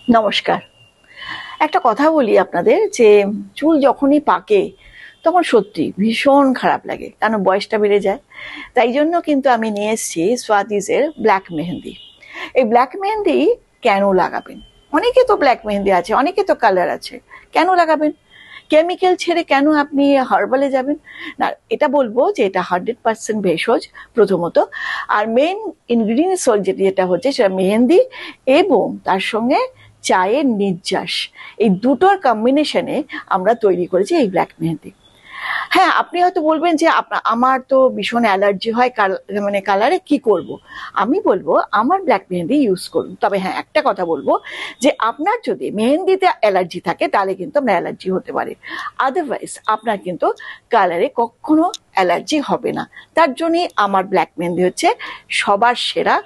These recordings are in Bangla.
নমস্কার। একটা কথা বলি আপনাদের যে চুল যখনই পাকে তখন সত্যি ভীষণ খারাপ লাগে, কারণ বয়সটা বেড়ে যায়। তাই জন্য কিন্তু আমি নিয়ে এসেছি সোয়াতিজের ব্ল্যাক মেহেন্দি। এই ব্ল্যাক মেহেন্দি কেন লাগাবেন? অনেকে তো ব্ল্যাক মেহেন্দি আছে, অনেকে তো কালার আছে, কেন লাগাবেন? কেমিক্যাল ছেড়ে কেন আপনি হার্বালে যাবেন? না, এটা বলবো যে এটা 100% ভেষজ প্রথমত। আর মেন ইনগ্রিডিয়েন্টস যেটা হচ্ছে সেটা মেহেন্দি এবং তার সঙ্গে চায়ের নির্যাস। এই দুটোর কম্বিনেশনে আমরা তৈরি করেছি এই ব্ল্যাক মেহেন্দি। হ্যাঁ, আপনি হয়তো বলবেন যে আমার তো ভীষণ অ্যালার্জি হয় মানে কালারে, কি করব? আমি বলবো আমার ব্ল্যাক মেহেন্দি ইউজ করুন। তবে হ্যাঁ, একটা কথা বলবো যে আপনার যদি মেহেন্দিতে অ্যালার্জি থাকে তাহলে কিন্তু আপনার অ্যালার্জি হতে পারে। আদারওয়াইজ আপনার কিন্তু কালারে কখনো অ্যালার্জি হবে না। তার জন্যই আমার ব্ল্যাক মেহেন্দি হচ্ছে সবার সেরা,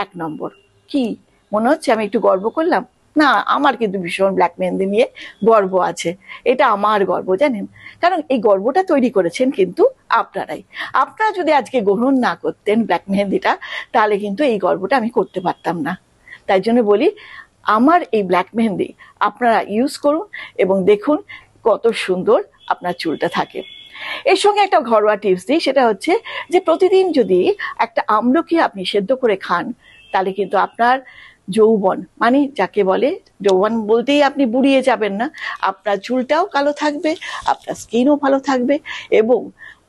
1 নম্বর। কি মনে হচ্ছে আমি একটু গর্ব করলাম? না, আমার কিন্তু ভীষণ ব্ল্যাক মেহেন্দি নিয়ে গর্ব আছে। এটা আমার গর্ব, জানেন? কারণ এই গর্বটা তৈরি করেছেন কিন্তু আপনারাই। আপনারা যদি আজকে গ্রহণ না করতেন ব্ল্যাক মেহেন্দিটা, তাহলে কিন্তু এই গর্বটা আমি করতে পারতাম না। তাই জন্য বলি, আমার এই ব্ল্যাক মেহেন্দি আপনারা ইউজ করুন এবং দেখুন কত সুন্দর আপনার চুলটা থাকে। এর সঙ্গে একটা ঘরোয়া টিপস দিই, সেটা হচ্ছে যে প্রতিদিন যদি একটা আমলকি আপনি সেদ্ধ করে খান, তাহলে কিন্তু আপনার যৌবন, মানে যাকে বলে যৌবন বলতেই আপনি বুড়িয়ে যাবেন না, আপনার চুলটাও কালো থাকবে, আপনার স্কিনও ভালো থাকবে এবং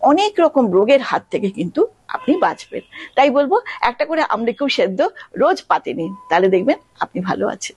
অনেক রকম রোগের হাত থেকে কিন্তু আপনি বাঁচবেন। তাই বলবো একটা করে আমলকিও সেদ্ধ রোজ পাতে নিন, তাহলে দেখবেন আপনি ভালো আছেন।